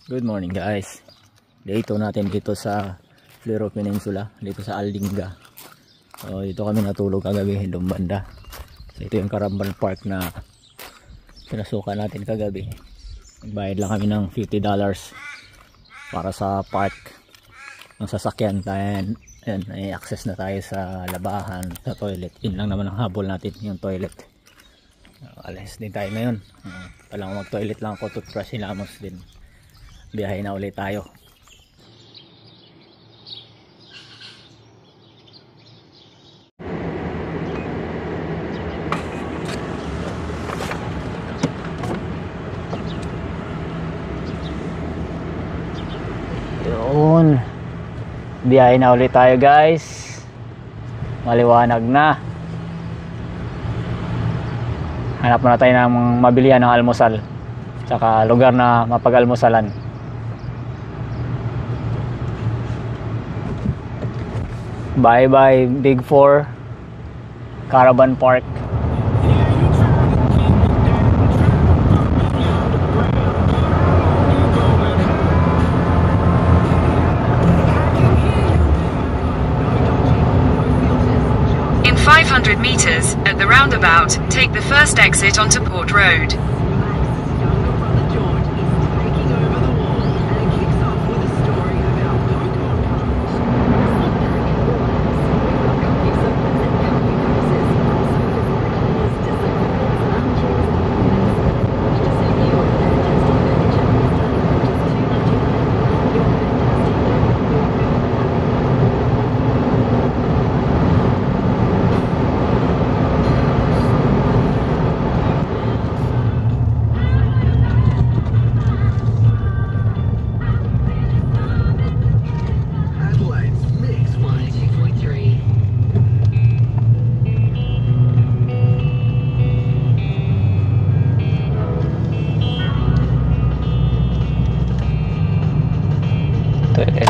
Good morning guys. Day 2 natin dito sa Flero Peninsula, dito sa Aldinga. So dito kami natulog kagabi, doon banda. So ito yung Carambal Park na pinasukan natin kagabi. Nagbayad lang kami ng $50 para sa park ng sasakyan. Then may access na tayo sa labahan, sa toilet. Yun lang naman ang habol natin, yung toilet. Alas din tayo ngayon. Palang mag toilet lang ako, toothbrush, hilamos din. Biyahe na ulit tayo. Yun. Biyahe na ulit tayo guys. Maliwanag na. Hanap muna tayo ng mabilihan ng almusal. Tsaka lugar na mapag-almusalan. Bye bye Big 4 Caravan Park. In 500 meters, at the roundabout, take the first exit onto Port Road.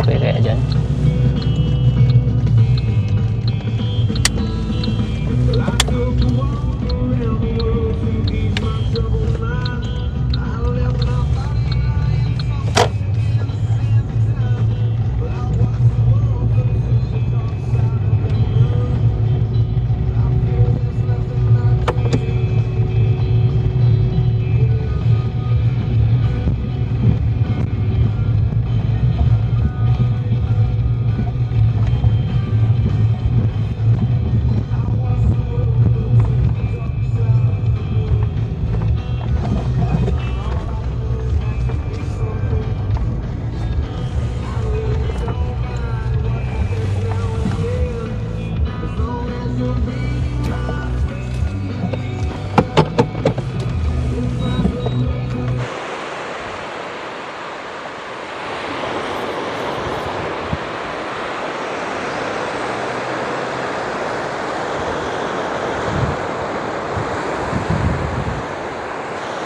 Kaya dyan.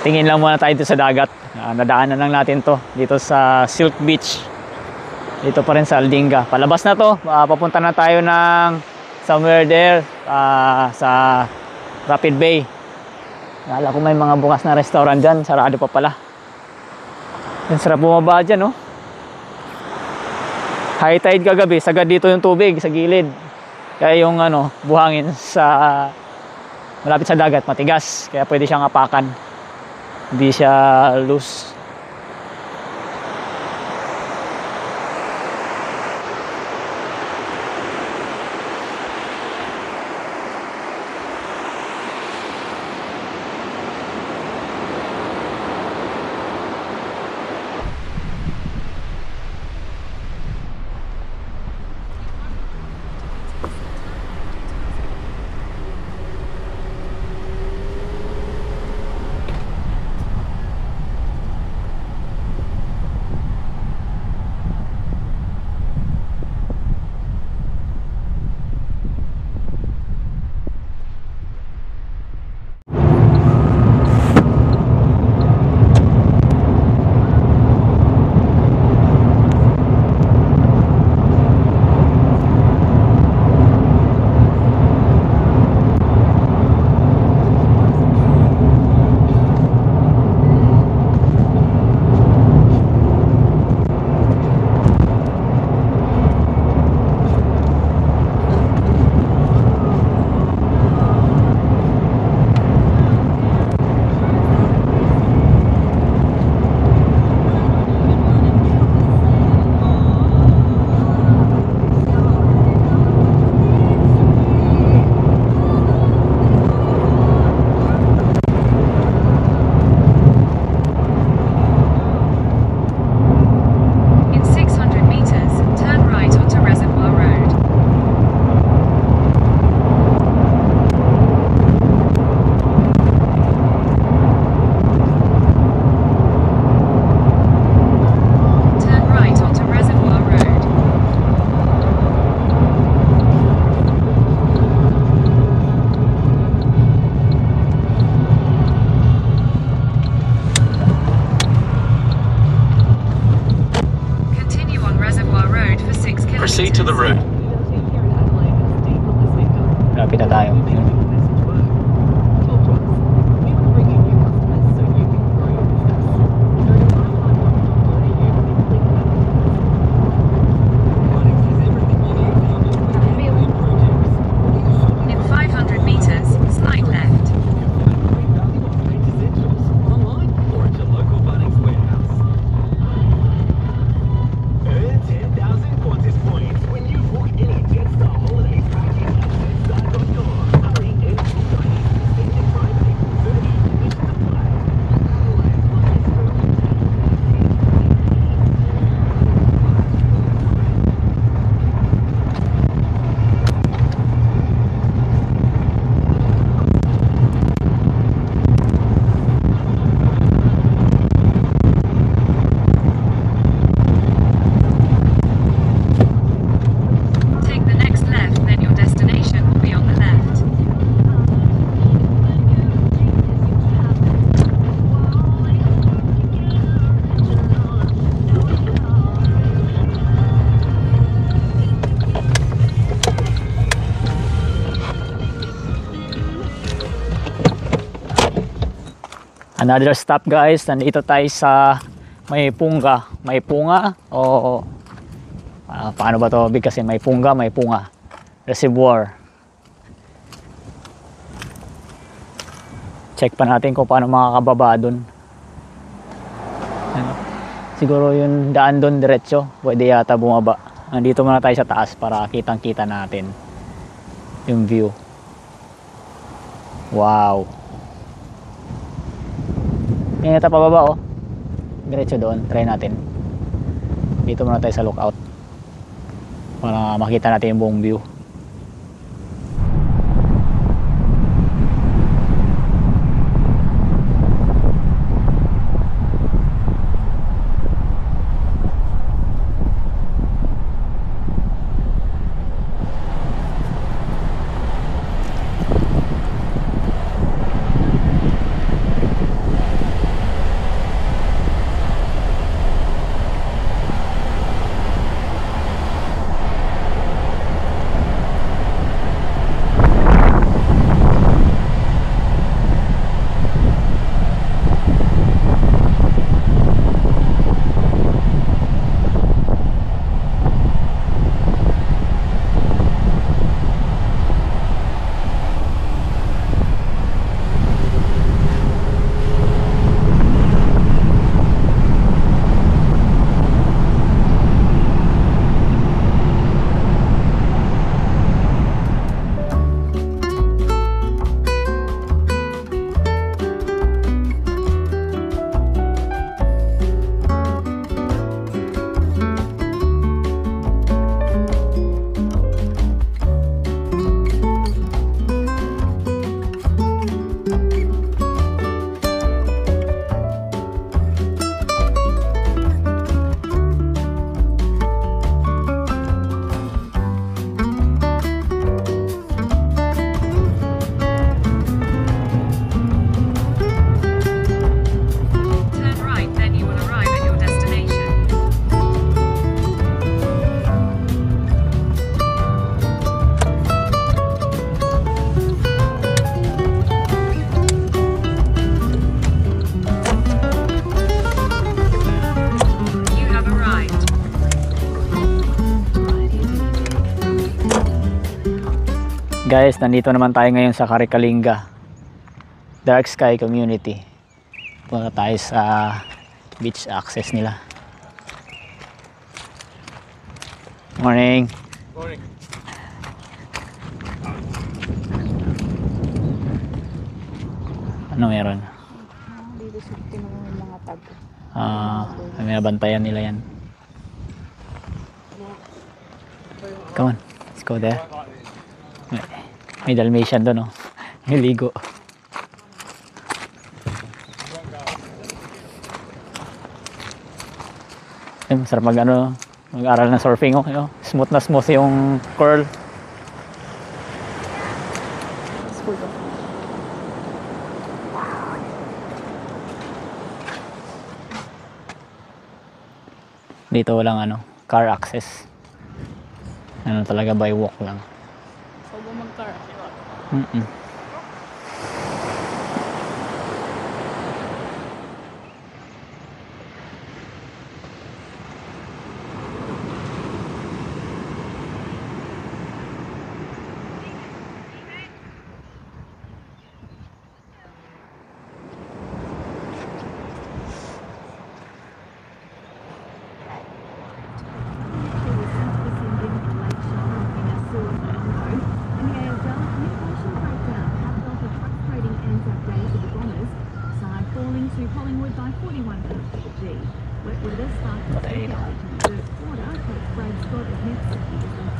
Tingin lang muna tayo dito sa dagat. Nadaanan lang natin to dito sa Silk Beach. Dito pa rin sa Aldinga. Palabas na to. Papunta na tayo ng somewhere there sa Rapid Bay. Akala ko may mga bukas na restaurant dyan. Sarado pa pala. Yan, sarap bumaba dyan, no? High tide kagabi. Sagad dito yung tubig sa gilid. Kaya yung buhangin sa malapit sa dagat matigas. Kaya pwede siyang apakan. Hindi siya loose. Another stop guys, nandito tayo sa may punga o paano ba to big kasi may punga reservoir. Check pa natin kung paano makakababa dun. Ano? Siguro yung daan dun diretso, pwede yata bumaba. Nandito muna tayo sa taas para kitang kita natin yung view. Wow. Ngayon ito pababa oh. Diretso doon, try natin. Dito muna tayo sa lookout para makita natin yung buong view. Guys, nandito naman tayo ngayon sa Karikalinga Dark Sky Community. Punta tayo sa beach access nila. Morning. Morning. Ano meron? Dito sa mga tag. May nabantayan nila yan. Come on, let's go there. May Dalmatian doon, oh. May ligo. Ay, masarap mag-aral ng surfing, oh. Smooth na smooth yung curl. Dito walang car access. Talaga by walk lang. Mag-car.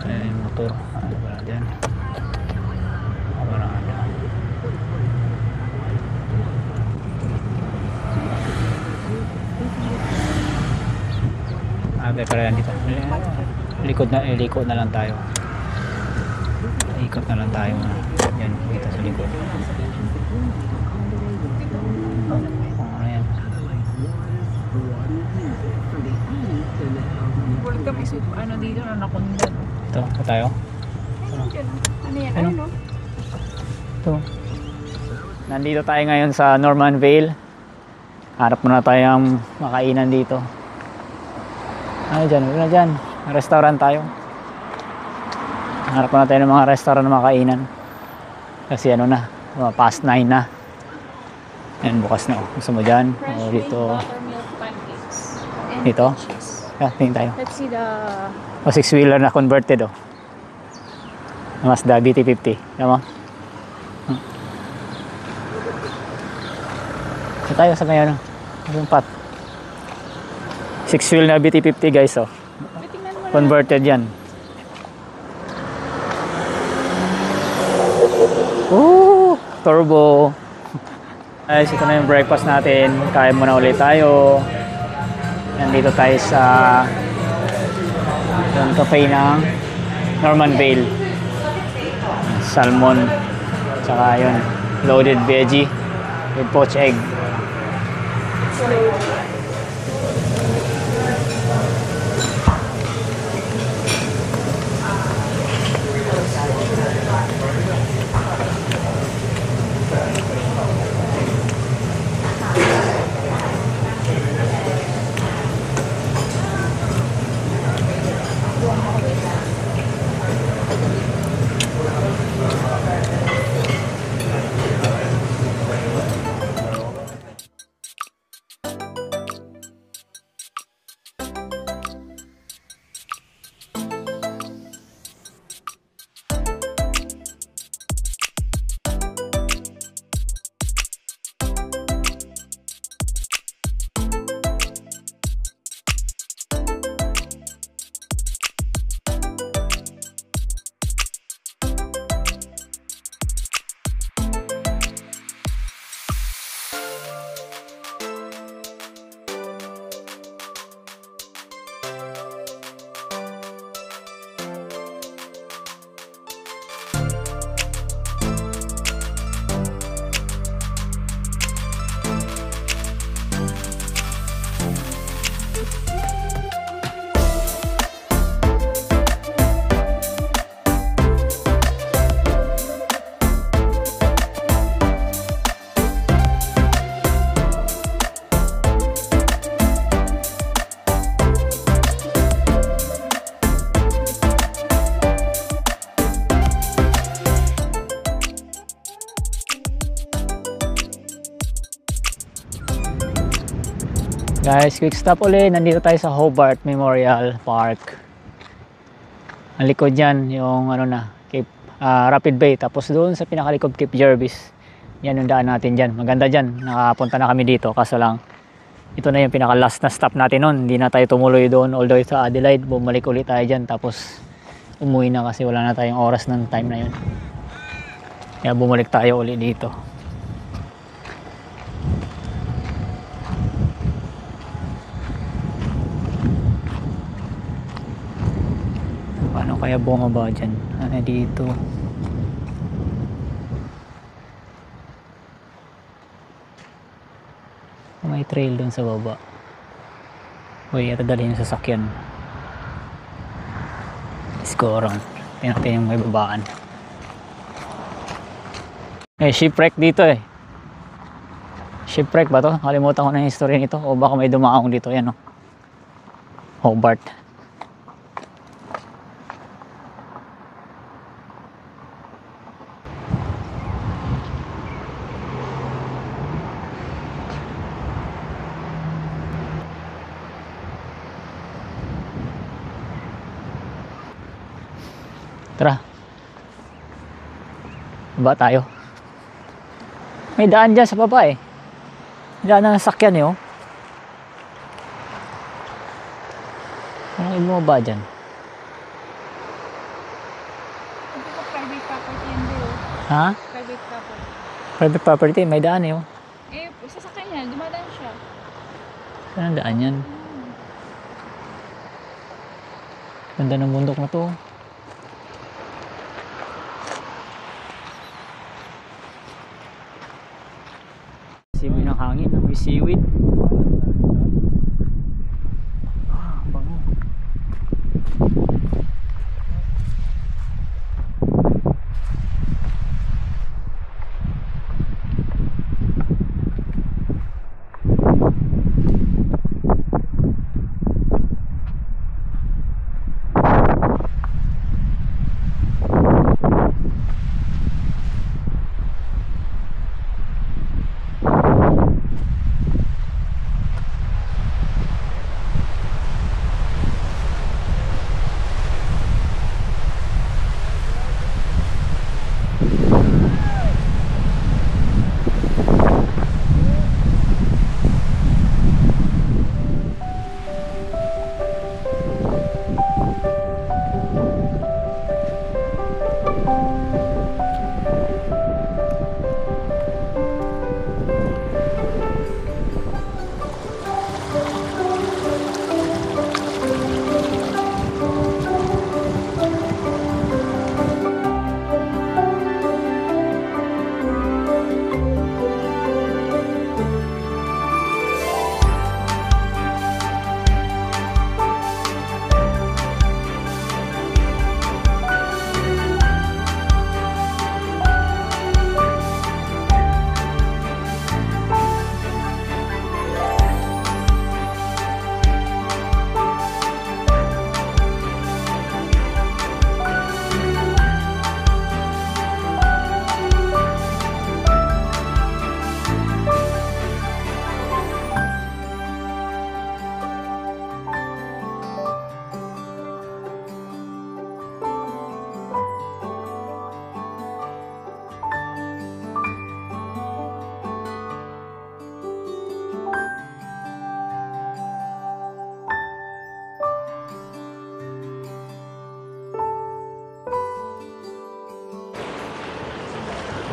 Ayan yung motor. Ano ba na dyan? Ano na nga dyan? Pero yan dito. Likod na lang tayo. Ikot na lang tayo. Yan, dito sa likod. Ano yan? Ano dito na nakundan. Ito tayo? Ano yan? Ano? Ito. Nandito tayo ngayon sa Norman Vale Hanap muna tayong makainan dito. Ano dyan? Ano na dyan? Restaurant tayo. Hanap muna tayo ng mga restaurant na makainan. Kasi ano na, past 9 na. Ayan, bukas na. Gusto mo dyan? O dito. Buttermilk pancakes. And Dito? cheese. Tingin tayo. Let's see the... O 6-wheeler na converted oh. Mazda BT50. Tama? Ito tayo sa may ano. Yung pat. 6-wheel na BT50 guys oh. Tingnan mo na. Converted yan. Ooh, turbo. Guys, ito na yung breakfast natin. Kain muna ulit tayo. Nandito tayo sa yung cafe ng Norman Vale. Salmon. Tsaka yun, loaded veggie with poached egg. Guys, quick stop ulit. Nandito tayo sa Hobart Memorial Park. Ang likod yan, yung ano na, Cape, Rapid Bay. Tapos doon sa pinakalikod, Cape Jervis. Yan yung daan natin dyan. Maganda dyan. Nakapunta na kami dito. Kaso lang, ito na yung pinaka last na stop natin nun. Hindi na tayo tumuloy doon. Although sa Adelaide, bumalik ulit tayo dyan. Tapos umuwi na kasi wala na tayong oras ng time na yun. Kaya bumalik tayo ulit dito. Paano kaya bumaba dyan? Ano dito? May trail dun sa baba. Uy, ito dalhin yung sasakyan. Let's go around. Tingnan natin yung may babaan. Eh, shipwreck dito eh. Shipwreck ba to? Kalimutan ko na yung history nito. O baka may dumaong dito. Yan o. Hobart. Tara. Baba tayo. May daan dyan sa baba eh. May daan na nasakyan eh oh. Anong ibumaba dyan? Private property yan din. Ha? Private property. Private property. May daan eh oh. Eh, sasakyan niya. Dumadaan siya. Saan ang daan yan? Ganda ng bundok na to. Simoy ng hangin, may seaweed. Ah, bango.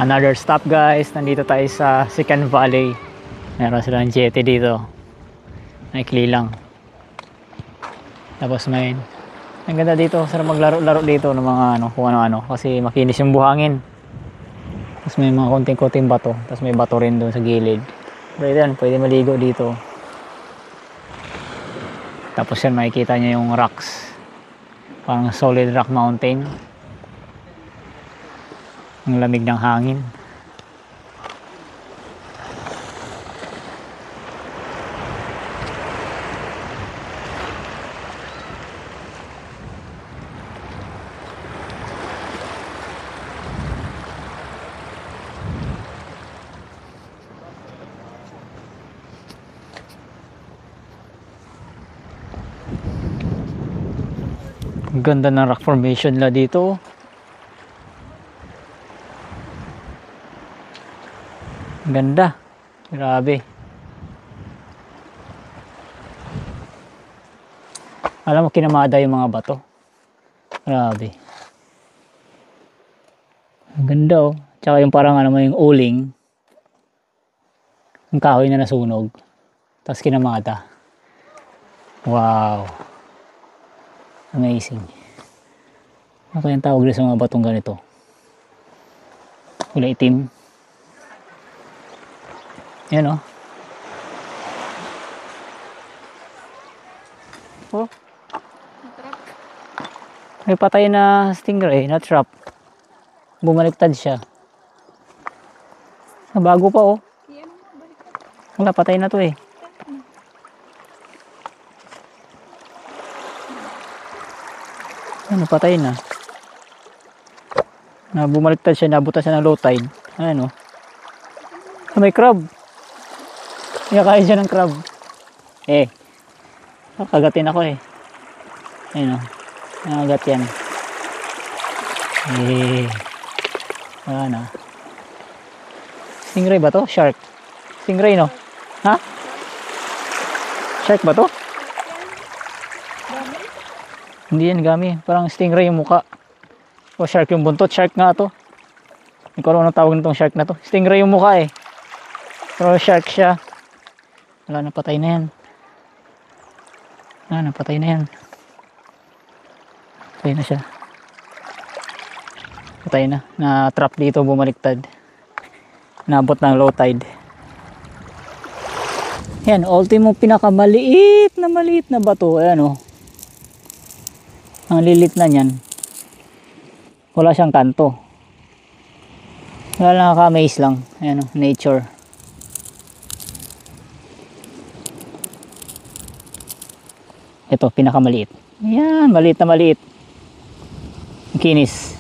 Another stop guys, nandito tayo sa Sican Valley. Meron silang jetty dito. Naikli lang. Tapos may ang ganda dito, sarap maglaro-laro dito ng mga ano, kung ano-ano kasi makinis yung buhangin. Tapos may mga konting-konting bato, tapos may bato rin doon sa gilid. Pero yan, pwede maligo dito. Tapos yan makikita niya yung rocks. Parang solid rock mountain. Ang lamig ng hangin. Ang ganda ng rock formation nila dito. Ang ganda. Grabe. Alam mo, kinamada yung mga bato. Grabe. Ang ganda oh. Tsaka yung parang ano mo yung uling. Yung kahoy na nasunog. Tapos kinamada. Wow. Amazing. Ano kayang tawag rin sa mga batong ganito? Kulay itim. Yan o. Oh. May patay na stingray, na trap. Bumaliktad siya. Bago pa oh. Wala, patay na to eh. Ano, patay na. Bumaliktad siya, nabutas siya ng low tide. Ano? May crab. Kaya siya ng crab. Kagatin ako eh. Ayun o. Nakagat yan. Wala na. Stingray ba to? Shark. Stingray no? Ha? Shark ba to? Hindi yan gami. Parang stingray yung muka. O shark yung buntot. Shark nga to. Hindi ko alam anong tawag nitong shark na to. Stingray yung muka eh. Pero shark siya. Wala, napatay na yan. Napatay na yan. Patay na siya. Patay na. Na-trap dito, bumaliktad. Nabot ng low tide. Yan, ultimo pinakamaliit na bato. Ayan o. Ang lilit na niyan. Wala siyang kanto. Wala, nakaka-amaze lang. Ayan o, nature. Ito, pinakamaliit. Yan, maliit na maliit. Kinis.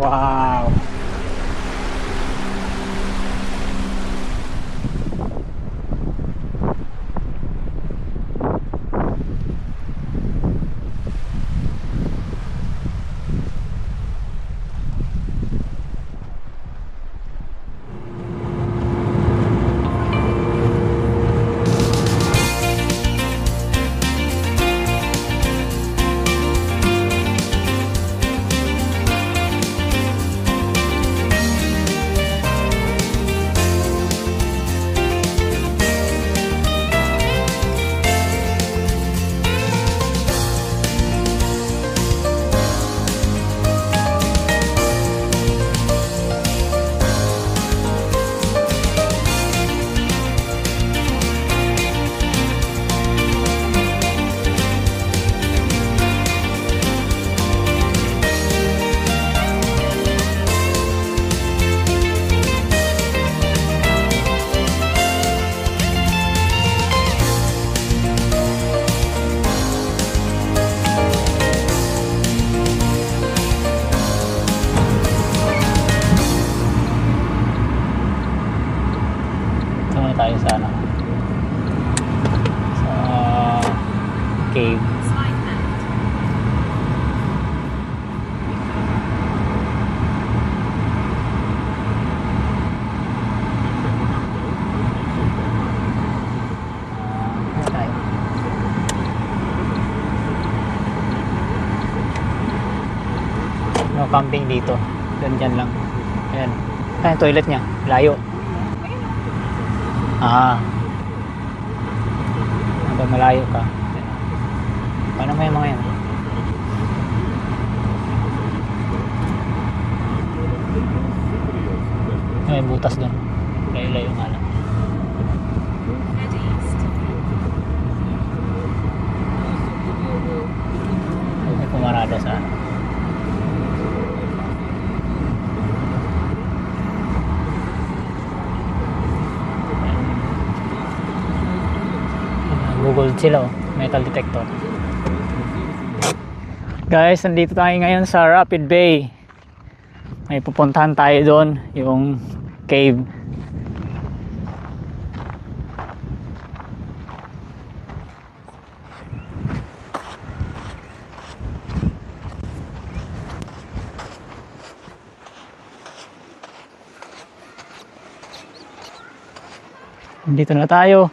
Wow. pumping dito. Ganyan lang. Ayan. Ayan, toilet niya. Layo. Habang malayo ka. Paano mo yung mga yan? May butas doon. Layo-layo nga lang. Head east. May pumarada sa ano. Google sila oh. Metal detector. Guys, nandito tayo ngayon sa Rapid Bay. May pupuntahan tayo doon, yung cave. Dito na tayo.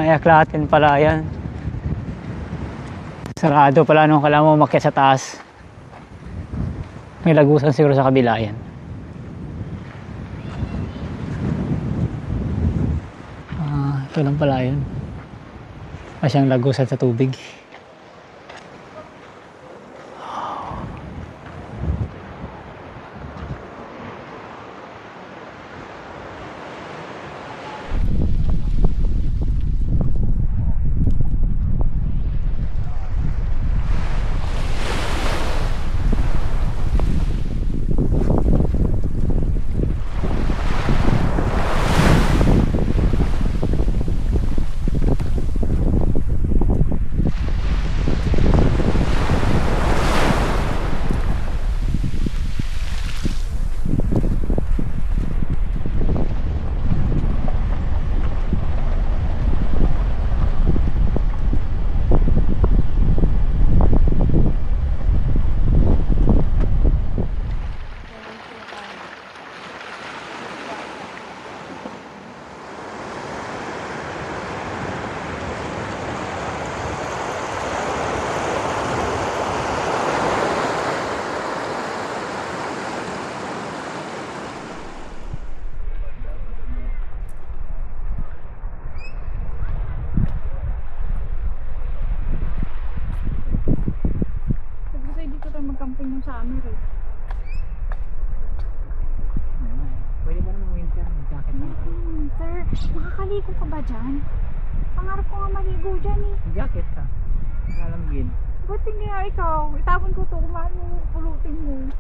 Iaklatin pala yan. Sarado pala nung kailangan mo umakyat sa taas. May lagusan siguro sa kabila yan. Ito lang pala yun. Siyang lagusan sa tubig. Magkamping yung summer eh. Pwede ba naman winter? Jacket na. Winter? Makakaligo ka ba dyan? Pangarap ko nga maligo dyan eh. Jacket ka. Nalamgin. Ba't hindi nga ikaw? Itapon ko to kung mahal mo pulutin mo.